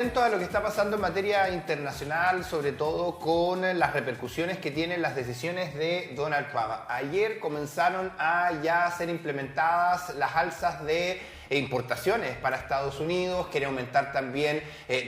Atento a lo que está pasando en materia internacional, sobre todo con las repercusiones que tienen las decisiones de Donald Trump. Ayer comenzaron a ya ser implementadas las alzas de importaciones para Estados Unidos, quiere aumentar también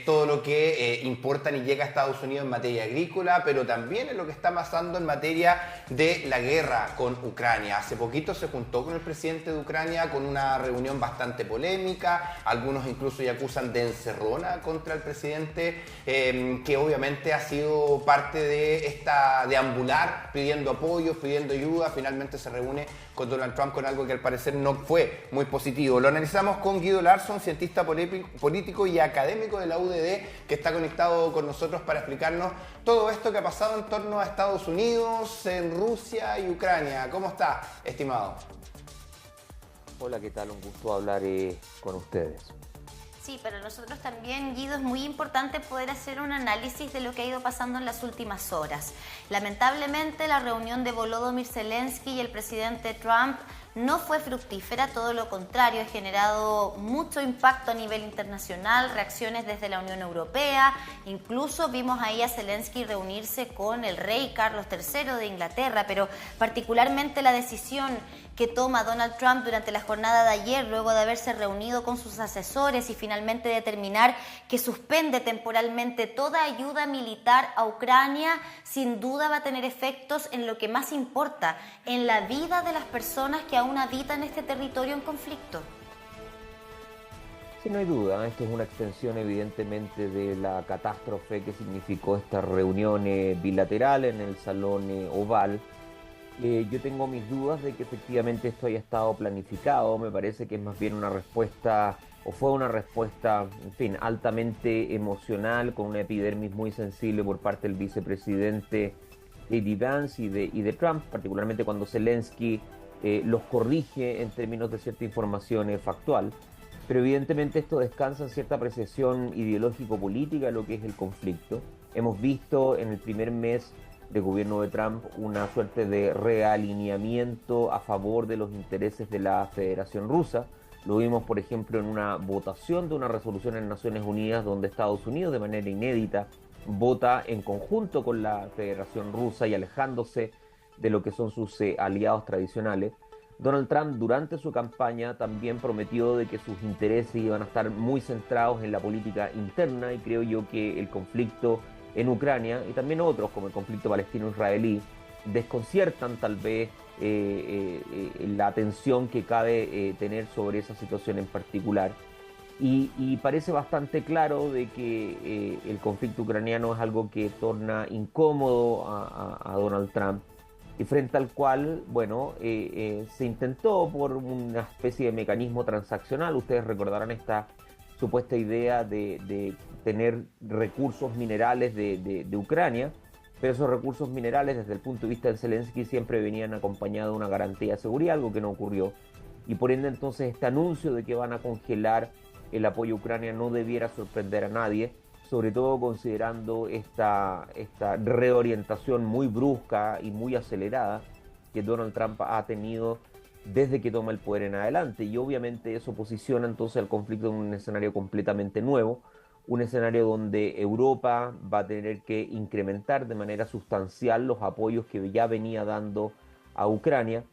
todo lo que importan y llega a Estados Unidos en materia agrícola, pero también en lo que está pasando en materia de la guerra con Ucrania. Hace poquito se juntó con el presidente de Ucrania con una reunión bastante polémica, algunos incluso ya acusan de encerrona contra el presidente, que obviamente ha sido parte de esta deambular pidiendo apoyo, pidiendo ayuda, finalmente se reúne con Donald Trump con algo que al parecer no fue muy positivo. Lo analizamos con Guido Larsson, cientista político y académico de la UDD, que está conectado con nosotros para explicarnos todo esto que ha pasado en torno a Estados Unidos, en Rusia y Ucrania. ¿Cómo está, estimado? Hola, ¿qué tal? Un gusto hablar con ustedes. Sí, para nosotros también, Guido, es muy importante poder hacer un análisis de lo que ha ido pasando en las últimas horas. Lamentablemente, la reunión de Volodymyr Zelensky y el presidente Trump no fue fructífera, todo lo contrario, ha generado mucho impacto a nivel internacional, reacciones desde la Unión Europea, incluso vimos ahí a Zelensky reunirse con el rey Carlos III de Inglaterra, pero particularmente la decisión que toma Donald Trump durante la jornada de ayer, luego de haberse reunido con sus asesores y finalmente determinar que suspende temporalmente toda ayuda militar a Ucrania, sin duda va a tener efectos en lo que más importa, en la vida de las personas que aún habitan este territorio en conflicto. Sí, no hay duda, esto es una extensión evidentemente de la catástrofe que significó esta reunión bilateral en el Salón Oval. Yo tengo mis dudas de que efectivamente esto haya estado planificado. Me parece que es más bien una respuesta, o fue una respuesta, en fin, altamente emocional, con una epidermis muy sensible por parte del vicepresidente J.D. Vance y de Trump, particularmente cuando Zelensky los corrige en términos de cierta información factual. Pero evidentemente esto descansa en cierta apreciación ideológico-política de lo que es el conflicto. Hemos visto en el primer mes de gobierno de Trump una suerte de realineamiento a favor de los intereses de la Federación Rusa. Lo vimos, por ejemplo, en una votación de una resolución en Naciones Unidas donde Estados Unidos, de manera inédita, vota en conjunto con la Federación Rusa y alejándose de lo que son sus aliados tradicionales. Donald Trump, durante su campaña, también prometió de que sus intereses iban a estar muy centrados en la política interna, y creo yo que el conflicto en Ucrania y también otros como el conflicto palestino-israelí desconciertan tal vez la atención que cabe tener sobre esa situación en particular, y parece bastante claro de que el conflicto ucraniano es algo que torna incómodo a Donald Trump, y frente al cual, bueno, se intentó por una especie de mecanismo transaccional. Ustedes recordarán esta supuesta idea de tener recursos minerales de Ucrania, pero esos recursos minerales desde el punto de vista de Zelensky siempre venían acompañados de una garantía de seguridad, algo que no ocurrió, y por ende entonces este anuncio de que van a congelar el apoyo a Ucrania no debiera sorprender a nadie, sobre todo considerando esta reorientación muy brusca y muy acelerada que Donald Trump ha tenido desde que toma el poder en adelante, y obviamente eso posiciona entonces al conflicto en un escenario completamente nuevo, un escenario donde Europa va a tener que incrementar de manera sustancial los apoyos que ya venía dando a Ucrania,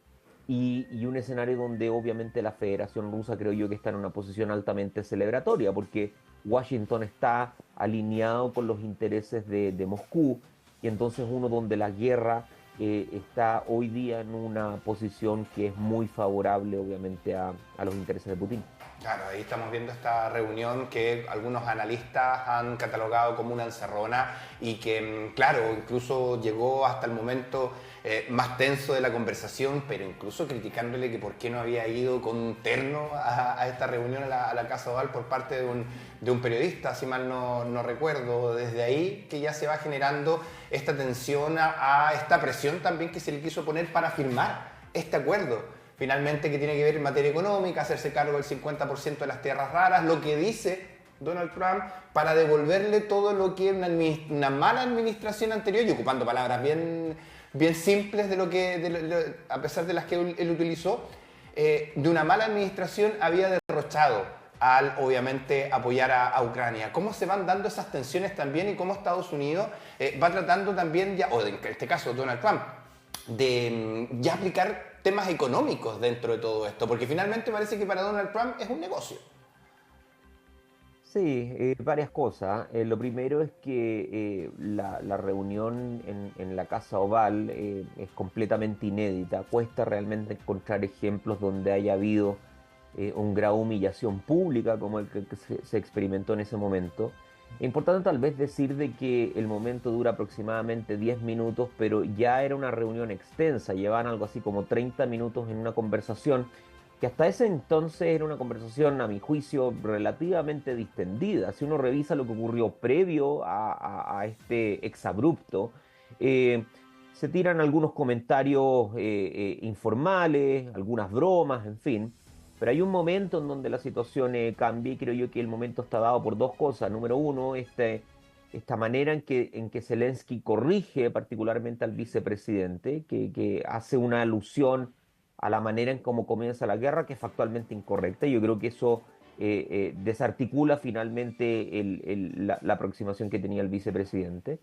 y un escenario donde obviamente la Federación Rusa, creo yo, que está en una posición altamente celebratoria, porque Washington está alineado con los intereses de Moscú, y entonces uno donde la guerra está hoy día en una posición que es muy favorable obviamente a los intereses de Putin. Claro, ahí estamos viendo esta reunión que algunos analistas han catalogado como una encerrona y que, claro, incluso llegó hasta el momento más tenso de la conversación, pero incluso criticándole que por qué no había ido con un terno a esta reunión a la Casa Oval por parte de un periodista, si mal no recuerdo. Desde ahí que ya se va generando esta tensión a esta presión también que se le quiso poner para firmar este acuerdo. Finalmente, que tiene que ver en materia económica, hacerse cargo del 50% de las tierras raras, lo que dice Donald Trump para devolverle todo lo que una mala administración anterior, y ocupando palabras bien simples a pesar de las que él utilizó, de una mala administración había derrochado. al, obviamente, apoyar a Ucrania. ¿Cómo se van dando esas tensiones también y cómo Estados Unidos va tratando también, ya, o en este caso Donald Trump, de ya aplicar temas económicos dentro de todo esto? Porque finalmente parece que para Donald Trump es un negocio. Sí, varias cosas. Lo primero es que la reunión en la Casa Oval es completamente inédita. Cuesta realmente encontrar ejemplos donde haya habido un grado de humillación pública como el que se experimentó en ese momento. Es importante tal vez decir de que el momento dura aproximadamente 10 minutos, pero ya era una reunión extensa. Llevaban algo así como 30 minutos en una conversación que hasta ese entonces era una conversación, a mi juicio, relativamente distendida. Si uno revisa lo que ocurrió previo a este exabrupto, eh, se tiran algunos comentarios informales, algunas bromas, en fin. Pero hay un momento en donde la situación cambia y creo yo que el momento está dado por dos cosas. Número uno, esta manera en que Zelensky corrige particularmente al vicepresidente, que hace una alusión a la manera en cómo comienza la guerra, que es factualmente incorrecta. Yo creo que eso desarticula finalmente la aproximación que tenía el vicepresidente.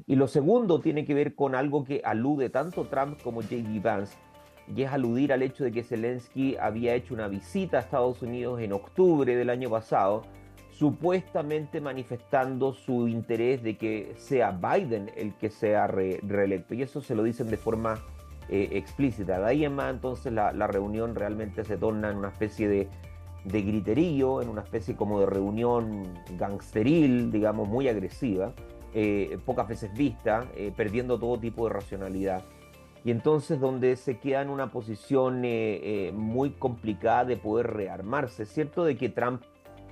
Y lo segundo tiene que ver con algo que alude tanto Trump como J.D. Vance, y es aludir al hecho de que Zelensky había hecho una visita a Estados Unidos en octubre del año pasado, supuestamente manifestando su interés de que sea Biden el que sea reelecto. Y eso se lo dicen de forma explícita. De ahí en más, entonces, la reunión realmente se torna en una especie de griterío, en una especie como de reunión gangsteril, digamos, muy agresiva, pocas veces vista, perdiendo todo tipo de racionalidad. Y entonces donde se queda en una posición muy complicada de poder rearmarse. Es cierto de que Trump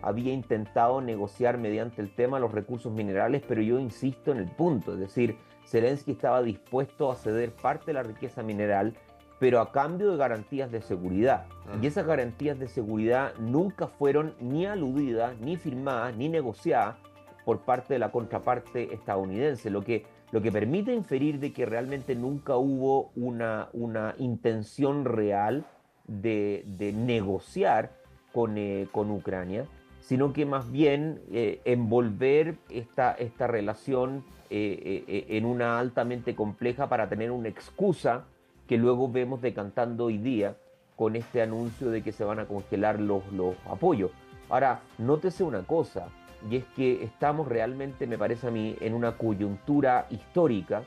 había intentado negociar mediante el tema los recursos minerales, pero yo insisto en el punto, es decir, Zelensky estaba dispuesto a ceder parte de la riqueza mineral, pero a cambio de garantías de seguridad. Y esas garantías de seguridad nunca fueron ni aludidas, ni firmadas, ni negociadas por parte de la contraparte estadounidense, lo que permite inferir de que realmente nunca hubo una intención real de negociar con Ucrania, sino que más bien envolver esta relación en una altamente compleja para tener una excusa que luego vemos decantando hoy día con este anuncio de que se van a congelar los apoyos. Ahora, nótese una cosa, y es que estamos realmente, me parece a mí, en una coyuntura histórica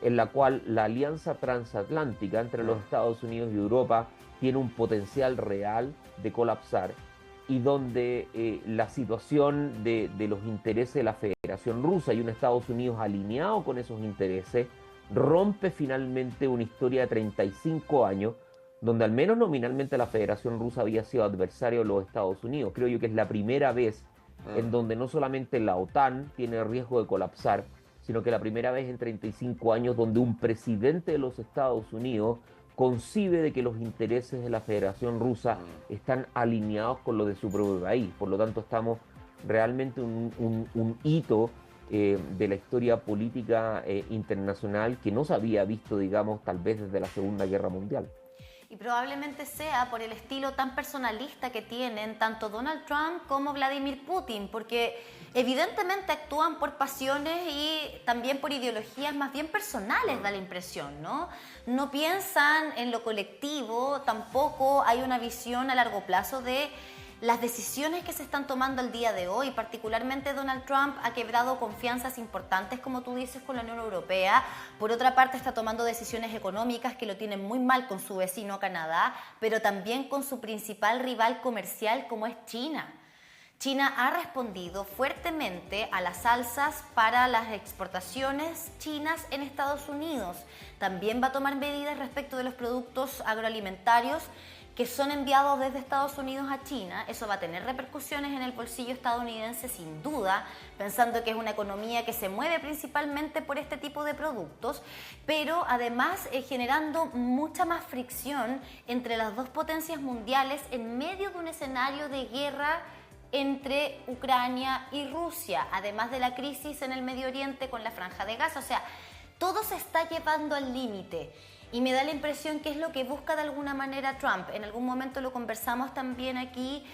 en la cual la alianza transatlántica entre los Estados Unidos y Europa tiene un potencial real de colapsar y donde la situación de los intereses de la Federación Rusa y un Estados Unidos alineado con esos intereses rompe finalmente una historia de 35 años donde al menos nominalmente la Federación Rusa había sido adversario de los Estados Unidos. Creo yo que es la primera vez en donde no solamente la OTAN tiene riesgo de colapsar, sino que la primera vez en 35 años donde un presidente de los Estados Unidos concibe de que los intereses de la Federación Rusa están alineados con los de su propio país. Por lo tanto, estamos realmente un hito de la historia política internacional que no se había visto, digamos, tal vez desde la Segunda Guerra Mundial. Y probablemente sea por el estilo tan personalista que tienen tanto Donald Trump como Vladimir Putin, porque evidentemente actúan por pasiones y también por ideologías más bien personales, da la impresión, ¿no? No piensan en lo colectivo, tampoco hay una visión a largo plazo de las decisiones que se están tomando el día de hoy. Particularmente Donald Trump ha quebrado confianzas importantes, como tú dices, con la Unión Europea. Por otra parte, está tomando decisiones económicas que lo tienen muy mal con su vecino Canadá, pero también con su principal rival comercial, como es China. China ha respondido fuertemente a las alzas para las exportaciones chinas en Estados Unidos. También va a tomar medidas respecto de los productos agroalimentarios que son enviados desde Estados Unidos a China. Eso va a tener repercusiones en el bolsillo estadounidense sin duda, pensando que es una economía que se mueve principalmente por este tipo de productos, pero además generando mucha más fricción entre las dos potencias mundiales en medio de un escenario de guerra entre Ucrania y Rusia, además de la crisis en el Medio Oriente con la Franja de Gaza. O sea, todo se está llevando al límite. Y me da la impresión que es lo que busca de alguna manera Trump. En algún momento lo conversamos también aquí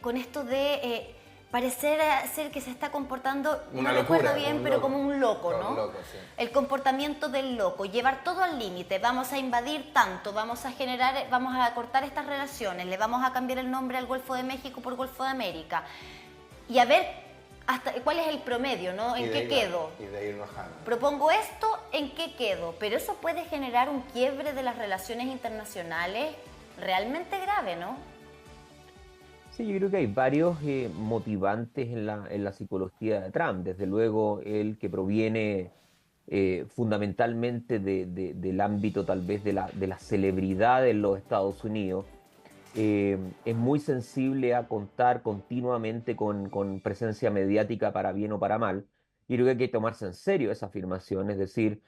con esto de parecer ser que se está comportando, una no locura, recuerdo bien, pero como un loco, ¿no? Un loco, sí. El comportamiento del loco, llevar todo al límite, vamos a invadir tanto, vamos a cortar estas relaciones, le vamos a cambiar el nombre al Golfo de México por Golfo de América. Y a ver hasta cuál es el promedio, ¿no? ¿En qué quedo? Y de ir bajando. Propongo esto, ¿en qué quedo? Pero eso puede generar un quiebre de las relaciones internacionales realmente grave, ¿no? Sí, yo creo que hay varios motivantes en la psicología de Trump. Desde luego, el que proviene fundamentalmente del ámbito tal vez de la celebridad en los Estados Unidos. Es muy sensible a contar continuamente con presencia mediática para bien o para mal. Y creo que hay que tomarse en serio esa afirmación, es decir,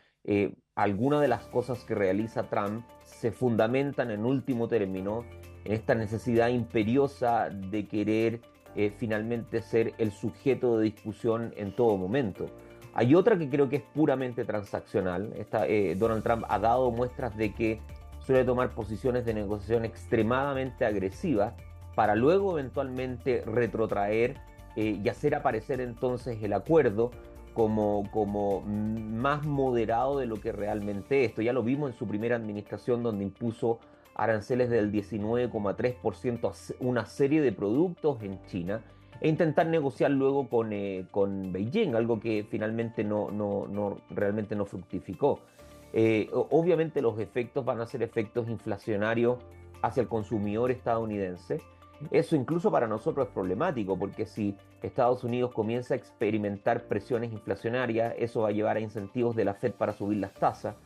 algunas de las cosas que realiza Trump se fundamentan en último término en esta necesidad imperiosa de querer finalmente ser el sujeto de discusión en todo momento. Hay otra que creo que es puramente transaccional. Donald Trump ha dado muestras de que suele tomar posiciones de negociación extremadamente agresivas para luego eventualmente retrotraer y hacer aparecer entonces el acuerdo como más moderado de lo que realmente es. Esto ya lo vimos en su primera administración, donde impuso aranceles del 19,3% a una serie de productos en China e intentar negociar luego con Beijing, algo que finalmente realmente no fructificó. Obviamente los efectos van a ser efectos inflacionarios hacia el consumidor estadounidense. Eso incluso para nosotros es problemático, porque si Estados Unidos comienza a experimentar presiones inflacionarias, eso va a llevar a incentivos de la Fed para subir las tasas,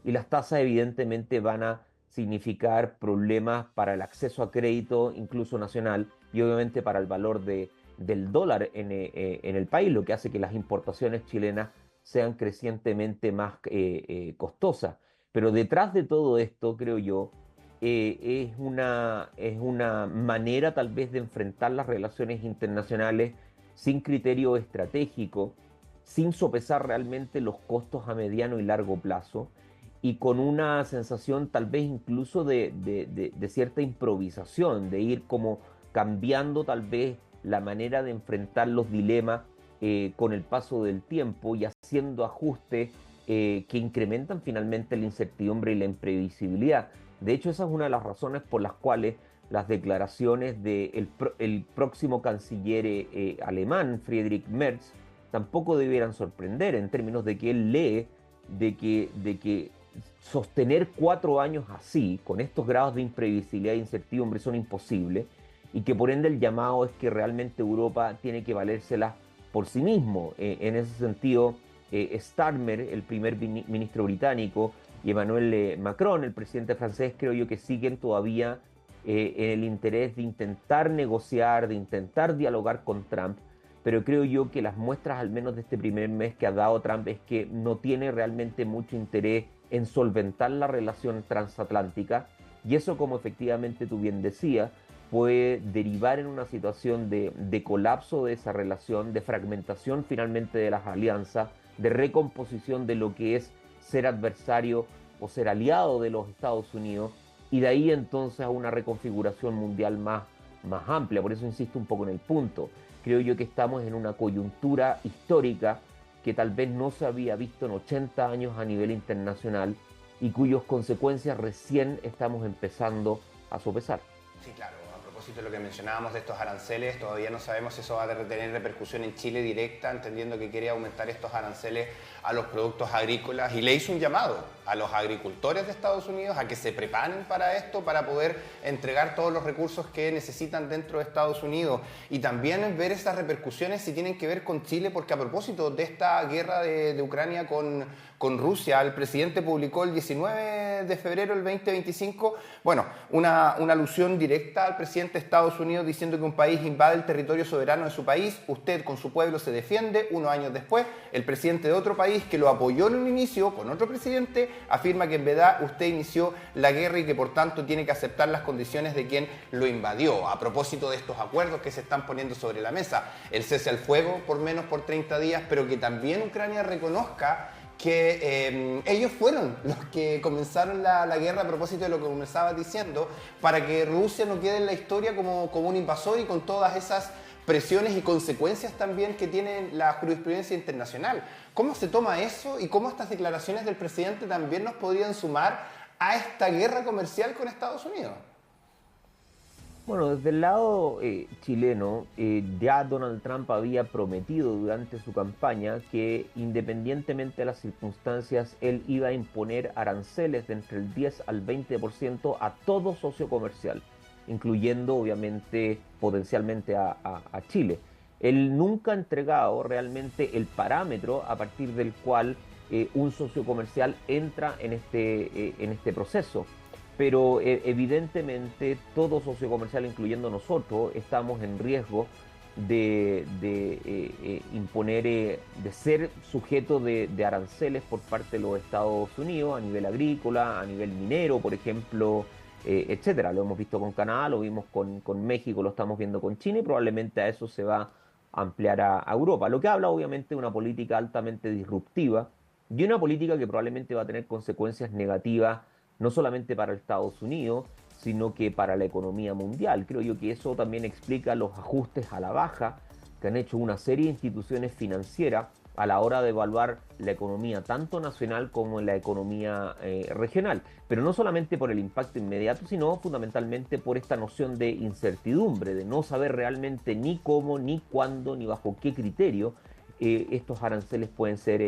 y las tasas evidentemente van a significar problemas para el acceso a crédito, incluso nacional, y obviamente para el valor del dólar en el país, lo que hace que las importaciones chilenas sean crecientemente más costosas. Pero detrás de todo esto, creo yo, es una manera tal vez de enfrentar las relaciones internacionales sin criterio estratégico, sin sopesar realmente los costos a mediano y largo plazo, y con una sensación tal vez incluso de cierta improvisación, de ir como cambiando tal vez la manera de enfrentar los dilemas con el paso del tiempo y haciendo ajustes que incrementan finalmente la incertidumbre y la imprevisibilidad. De hecho, esa es una de las razones por las cuales las declaraciones del próximo canciller alemán, Friedrich Merz, tampoco debieran sorprender, en términos de que él lee de que sostener 4 años así, con estos grados de imprevisibilidad e incertidumbre, son imposibles, y que por ende el llamado es que realmente Europa tiene que valérsela por sí mismo. En ese sentido, Starmer, el primer ministro británico, y Emmanuel Macron, el presidente francés, creo yo que siguen todavía en el interés de intentar negociar, de intentar dialogar con Trump, pero creo yo que las muestras, al menos de este primer mes que ha dado Trump, es que no tiene realmente mucho interés en solventar la relación transatlántica, y eso, como efectivamente tú bien decías, puede derivar en una situación de colapso de esa relación, de fragmentación finalmente de las alianzas, de recomposición de lo que es ser adversario o ser aliado de los Estados Unidos, y de ahí entonces a una reconfiguración mundial más amplia. Por eso insisto un poco en el punto. Creo yo que estamos en una coyuntura histórica que tal vez no se había visto en 80 años a nivel internacional y cuyas consecuencias recién estamos empezando a sopesar. Sí, claro. A propósito de lo que mencionábamos de estos aranceles, todavía no sabemos si eso va a tener repercusión en Chile directa, entendiendo que quiere aumentar estos aranceles a los productos agrícolas, y le hizo un llamado a los agricultores de Estados Unidos a que se preparen para esto, para poder entregar todos los recursos que necesitan dentro de Estados Unidos, y también ver esas repercusiones si tienen que ver con Chile, porque a propósito de esta guerra de Ucrania con Rusia, el presidente publicó el 19 de febrero del 2025, bueno, una alusión directa al presidente de Estados Unidos diciendo que un país invade el territorio soberano de su país, usted con su pueblo se defiende. Unos años después, el presidente de otro país que lo apoyó en un inicio con otro presidente afirma que en verdad usted inició la guerra y que por tanto tiene que aceptar las condiciones de quien lo invadió. A propósito de estos acuerdos que se están poniendo sobre la mesa, el cese al fuego por menos por 30 días, pero que también Ucrania reconozca que ellos fueron los que comenzaron la guerra, a propósito de lo que comenzaba diciendo, para que Rusia no quede en la historia como un invasor y con todas esas presiones y consecuencias también que tiene la jurisprudencia internacional. ¿Cómo se toma eso y cómo estas declaraciones del presidente también nos podrían sumar a esta guerra comercial con Estados Unidos? Bueno, desde el lado chileno, ya Donald Trump había prometido durante su campaña que independientemente de las circunstancias, él iba a imponer aranceles de entre el 10 al 20% a todo socio comercial, incluyendo obviamente potencialmente a Chile. Él nunca ha entregado realmente el parámetro a partir del cual un socio comercial entra en este proceso. Pero evidentemente todo socio comercial, incluyendo nosotros, estamos en riesgo de imponer, de ser sujeto de aranceles por parte de los Estados Unidos a nivel agrícola, a nivel minero, por ejemplo, etcétera. Lo hemos visto con Canadá, lo vimos con México, lo estamos viendo con China y probablemente a eso se va a ampliar a Europa. Lo que habla obviamente de una política altamente disruptiva y una política que probablemente va a tener consecuencias negativas no solamente para Estados Unidos, sino que para la economía mundial. Creo yo que eso también explica los ajustes a la baja que han hecho una serie de instituciones financieras a la hora de evaluar la economía tanto nacional como la economía regional. Pero no solamente por el impacto inmediato, sino fundamentalmente por esta noción de incertidumbre, de no saber realmente ni cómo, ni cuándo, ni bajo qué criterio estos aranceles pueden ser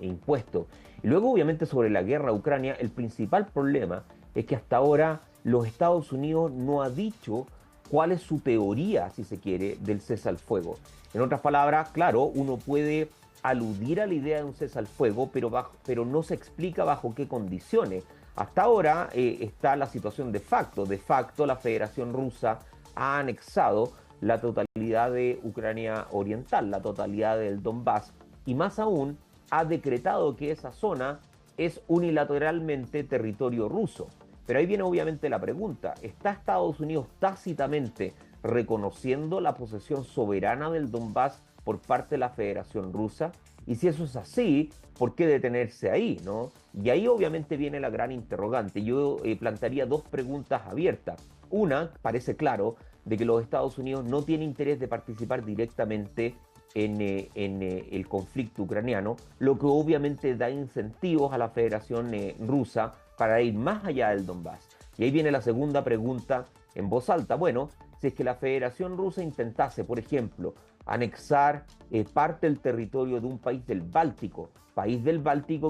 impuestos. Y luego, obviamente, sobre la guerra a Ucrania, el principal problema es que hasta ahora los Estados Unidos no ha dicho cuál es su teoría, si se quiere, del cese al fuego. En otras palabras, claro, uno puede aludir a la idea de un cese al fuego, pero no se explica bajo qué condiciones. Hasta ahora está la situación de facto. De facto, la Federación Rusa ha anexado la totalidad de Ucrania Oriental, la totalidad del Donbass, y más aún ha decretado que esa zona es unilateralmente territorio ruso. Pero ahí viene obviamente la pregunta, ¿está Estados Unidos tácitamente reconociendo la posesión soberana del Donbass por parte de la Federación Rusa? Y si eso es así, ¿por qué detenerse ahí, no? Y ahí obviamente viene la gran interrogante. Yo plantearía dos preguntas abiertas. Una, parece claro, de que los Estados Unidos no tienen interés de participar directamente en el conflicto ucraniano, lo que obviamente da incentivos a la Federación Rusa para ir más allá del Donbass. Y ahí viene la segunda pregunta en voz alta. Bueno, si es que la Federación Rusa intentase, por ejemplo, anexar parte del territorio de un país del Báltico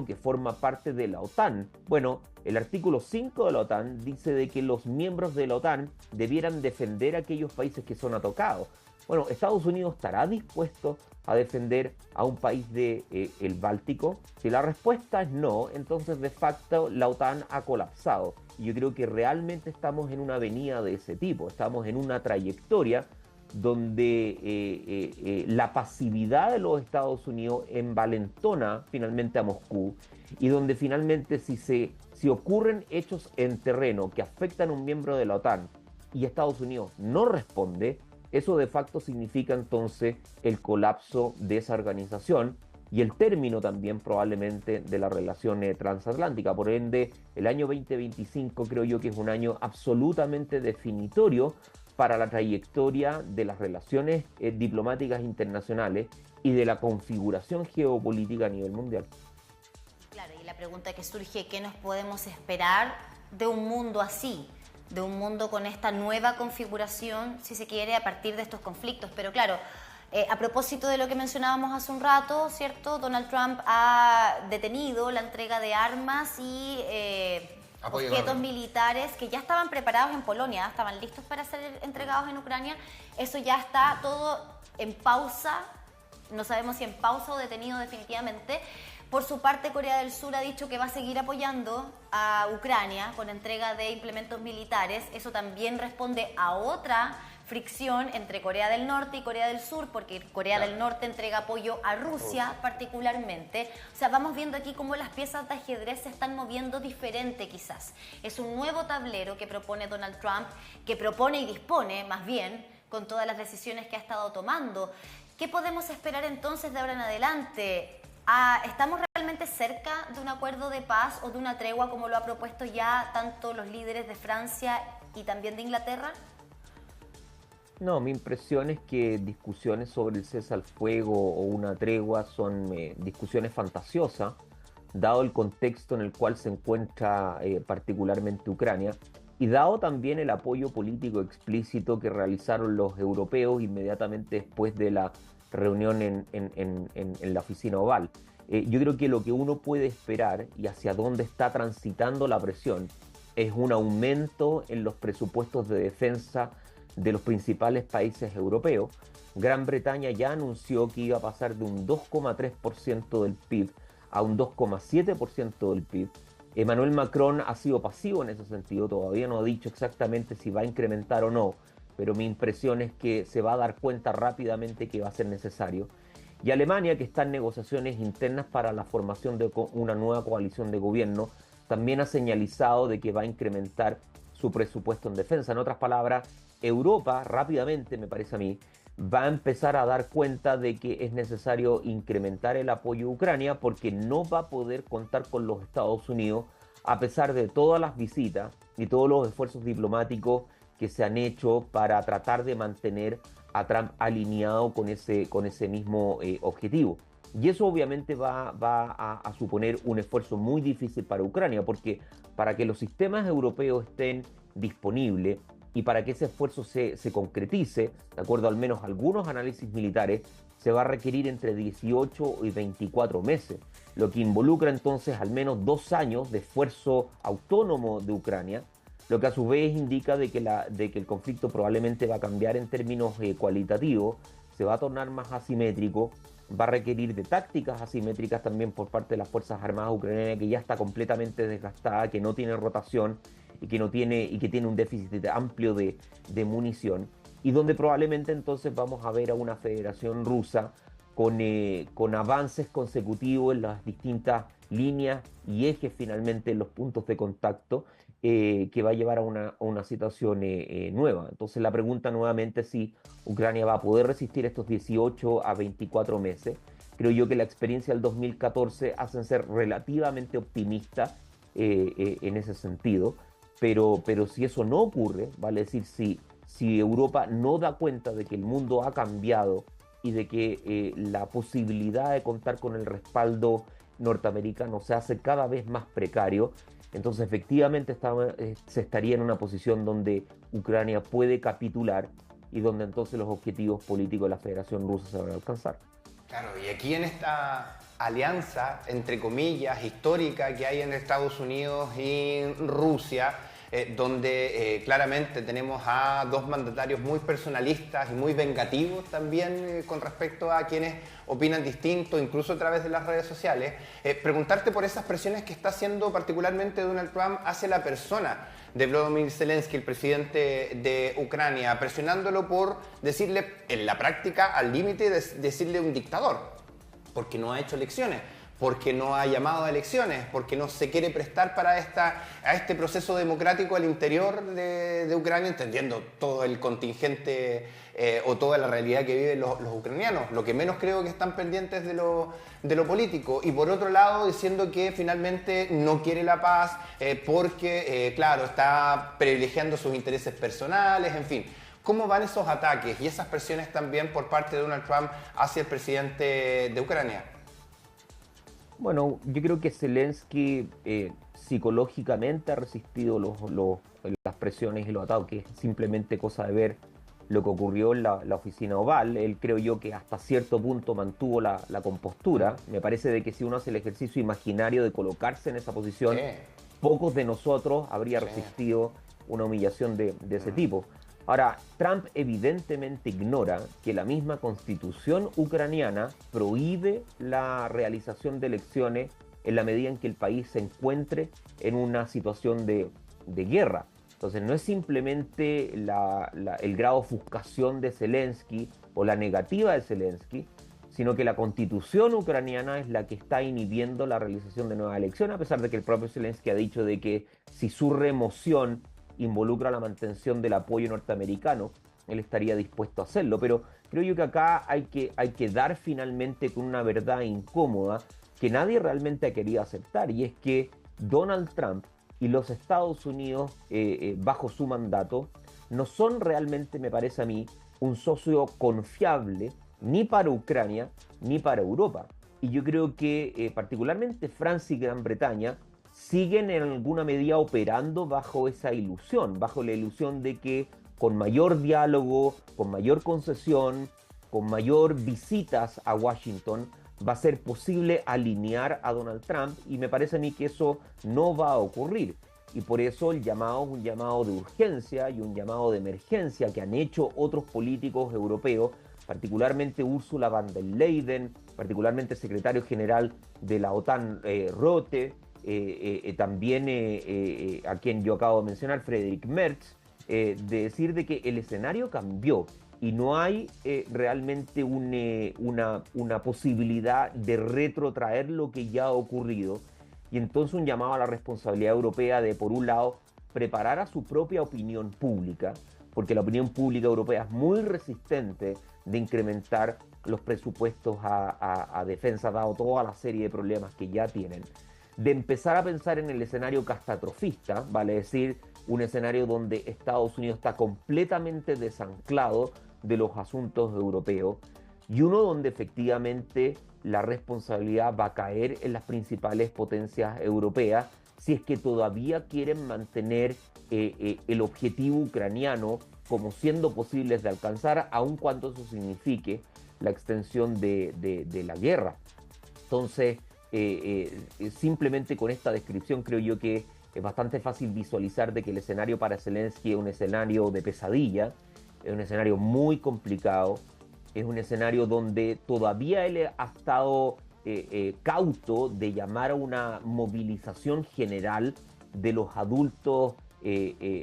que forma parte de la OTAN. Bueno, el artículo 5 de la OTAN dice de que los miembros de la OTAN debieran defender a aquellos países que son atacados. Bueno, ¿Estados Unidos estará dispuesto a defender a un país del Báltico? Si la respuesta es no, entonces de facto la OTAN ha colapsado. Y yo creo que realmente estamos en una avenida de ese tipo, estamos en una trayectoria donde la pasividad de los Estados Unidos envalentona finalmente a Moscú y donde finalmente si ocurren hechos en terreno que afectan a un miembro de la OTAN y Estados Unidos no responde, eso de facto significa entonces el colapso de esa organización y el término también probablemente de la relación transatlántica. Por ende, el año 2025 creo yo que es un año absolutamente definitorio para la trayectoria de las relaciones diplomáticas internacionales y de la configuración geopolítica a nivel mundial. Claro, y la pregunta que surge, ¿qué nos podemos esperar de un mundo así? De un mundo con esta nueva configuración, si se quiere, a partir de estos conflictos. Pero claro, a propósito de lo que mencionábamos hace un rato, ¿cierto? Donald Trump ha detenido la entrega de armas y objetos militares que ya estaban preparados en Polonia, estaban listos para ser entregados en Ucrania. Eso ya está todo en pausa, no sabemos si en pausa o detenido definitivamente. Por su parte, Corea del Sur ha dicho que va a seguir apoyando a Ucrania con entrega de implementos militares. Eso también responde a otra fricción entre Corea del Norte y Corea del Sur, porque Corea del Norte entrega apoyo a Rusia particularmente. O sea, vamos viendo aquí cómo las piezas de ajedrez se están moviendo diferente quizás. Es un nuevo tablero que propone Donald Trump, que propone y dispone más bien con todas las decisiones que ha estado tomando. ¿Qué podemos esperar entonces de ahora en adelante? ¿Estamos realmente cerca de un acuerdo de paz o de una tregua como lo ha propuesto ya tanto los líderes de Francia y también de Inglaterra? No, mi impresión es que discusiones sobre el cese al fuego o una tregua son discusiones fantasiosas, dado el contexto en el cual se encuentra particularmente Ucrania, y dado también el apoyo político explícito que realizaron los europeos inmediatamente después de la reunión en la oficina Oval. Yo creo que lo que uno puede esperar y hacia dónde está transitando la presión es un aumento en los presupuestos de defensa de los principales países europeos. Gran Bretaña ya anunció que iba a pasar de un 2,3% del PIB a un 2,7% del PIB. Emmanuel Macron ha sido pasivo en ese sentido, todavía no ha dicho exactamente si va a incrementar o no, pero mi impresión es que se va a dar cuenta rápidamente que va a ser necesario. Y Alemania, que está en negociaciones internas para la formación de una nueva coalición de gobierno, también ha señalizado de que va a incrementar su presupuesto en defensa. En otras palabras, Europa rápidamente, me parece a mí, va a empezar a dar cuenta de que es necesario incrementar el apoyo a Ucrania porque no va a poder contar con los Estados Unidos a pesar de todas las visitas y todos los esfuerzos diplomáticos que se han hecho para tratar de mantener a Trump alineado con ese mismo objetivo. Y eso obviamente va a suponer un esfuerzo muy difícil para Ucrania, porque para que los sistemas europeos estén disponibles y para que ese esfuerzo se concretice, de acuerdo al menos a algunos análisis militares, se va a requerir entre 18 y 24 meses, lo que involucra entonces al menos 2 años de esfuerzo autónomo de Ucrania, lo que a su vez indica de que el conflicto probablemente va a cambiar en términos cualitativos, se va a tornar más asimétrico, va a requerir de tácticas asimétricas también por parte de las Fuerzas Armadas ucranianas, que ya está completamente desgastada, que no tiene rotación y que tiene un déficit amplio de munición, y donde probablemente entonces vamos a ver a una federación rusa con avances consecutivos en las distintas líneas y ejes finalmente en los puntos de contacto, que va a llevar a una situación nueva. Entonces la pregunta nuevamente es si Ucrania va a poder resistir estos 18 a 24 meses. Creo yo que la experiencia del 2014 hacen ser relativamente optimista en ese sentido, pero si eso no ocurre, vale decir, si Europa no da cuenta de que el mundo ha cambiado y de que la posibilidad de contar con el respaldo norteamericano se hace cada vez más precario, entonces efectivamente se estaría en una posición donde Ucrania puede capitular y donde entonces los objetivos políticos de la Federación Rusa se van a alcanzar. Claro, y aquí en esta alianza, entre comillas, histórica que hay en Estados Unidos y Rusia, donde claramente tenemos a dos mandatarios muy personalistas y muy vengativos también con respecto a quienes opinan distinto, incluso a través de las redes sociales. Preguntarte por esas presiones que está haciendo particularmente Donald Trump hacia la persona de Volodymyr Zelensky, el presidente de Ucrania, presionándolo por decirle, en la práctica, al límite de decirle un dictador, porque no ha hecho elecciones, porque no ha llamado a elecciones, porque no se quiere prestar para a este proceso democrático al interior de Ucrania, entendiendo todo el contingente o toda la realidad que viven los ucranianos. Lo que menos creo que están pendientes de lo político. Y por otro lado, diciendo que finalmente no quiere la paz porque, claro, está privilegiando sus intereses personales, en fin. ¿Cómo van esos ataques y esas presiones también por parte de Donald Trump hacia el presidente de Ucrania? Bueno, yo creo que Zelensky psicológicamente ha resistido las presiones y los ataques. Es simplemente cosa de ver lo que ocurrió en la oficina Oval. Él, creo yo, que hasta cierto punto mantuvo la compostura. Me parece de que si uno hace el ejercicio imaginario de colocarse en esa posición, pocos de nosotros habría resistido una humillación de ese tipo. Ahora, Trump evidentemente ignora que la misma constitución ucraniana prohíbe la realización de elecciones en la medida en que el país se encuentre en una situación de guerra. Entonces no es simplemente el grado de ofuscación de Zelensky o la negativa de Zelensky, sino que la constitución ucraniana es la que está inhibiendo la realización de nuevas elecciones, a pesar de que el propio Zelensky ha dicho de que si su remoción involucra la mantención del apoyo norteamericano, él estaría dispuesto a hacerlo. Pero creo yo que acá hay que dar finalmente con una verdad incómoda que nadie realmente ha querido aceptar, y es que Donald Trump y los Estados Unidos, bajo su mandato, no son realmente, me parece a mí, un socio confiable ni para Ucrania ni para Europa. Y yo creo que particularmente Francia y Gran Bretaña siguen en alguna medida operando bajo esa ilusión, bajo la ilusión de que con mayor diálogo, con mayor concesión, con mayor visitas a Washington, va a ser posible alinear a Donald Trump, y me parece a mí que eso no va a ocurrir. Y por eso el llamado es un llamado de urgencia y un llamado de emergencia que han hecho otros políticos europeos, particularmente Ursula von der Leyen, particularmente el secretario general de la OTAN, Rutte, también a quien yo acabo de mencionar, Friedrich Merz, de decir de que el escenario cambió y no hay realmente una posibilidad de retrotraer lo que ya ha ocurrido. Y entonces un llamado a la responsabilidad europea de, por un lado, preparar a su propia opinión pública, porque la opinión pública europea es muy resistente de incrementar los presupuestos a defensa, dado toda la serie de problemas que ya tienen, de empezar a pensar en el escenario catastrofista, vale decir, un escenario donde Estados Unidos está completamente desanclado de los asuntos europeos, y uno donde efectivamente la responsabilidad va a caer en las principales potencias europeas si es que todavía quieren mantener el objetivo ucraniano como siendo posibles de alcanzar, aun cuando eso signifique la extensión de la guerra. Entonces, simplemente con esta descripción creo yo que es bastante fácil visualizar de que el escenario para Zelensky es un escenario de pesadilla, es un escenario muy complicado, es un escenario donde todavía él ha estado cauto de llamar a una movilización general de los adultos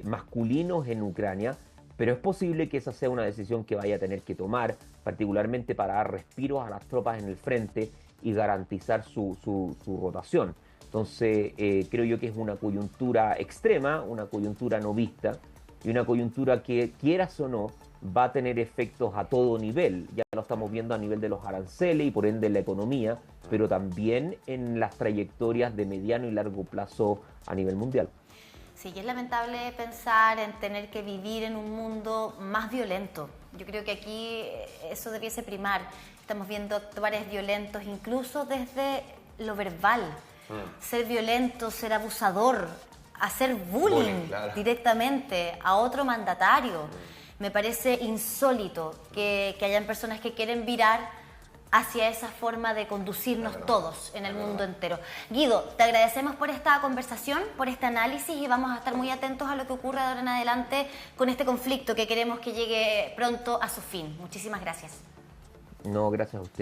masculinos en Ucrania, pero es posible que esa sea una decisión que vaya a tener que tomar, particularmente para dar respiros a las tropas en el frente y garantizar su rotación. Entonces, creo yo que es una coyuntura extrema, una coyuntura no vista, y una coyuntura que, quieras o no, va a tener efectos a todo nivel. Ya lo estamos viendo a nivel de los aranceles y por ende la economía, pero también en las trayectorias de mediano y largo plazo a nivel mundial. Sí, y es lamentable pensar en tener que vivir en un mundo más violento. Yo creo que aquí eso debiese primar. Estamos viendo actuares violentos incluso desde lo verbal. Ser violento, ser abusador, hacer bullying claro, directamente a otro mandatario. Me parece insólito que hayan personas que quieren virar hacia esa forma de conducirnos todos en el mundo entero. Guido, te agradecemos por esta conversación, por este análisis, y vamos a estar muy atentos a lo que ocurra de ahora en adelante con este conflicto que queremos que llegue pronto a su fin. Muchísimas gracias. No, gracias a usted.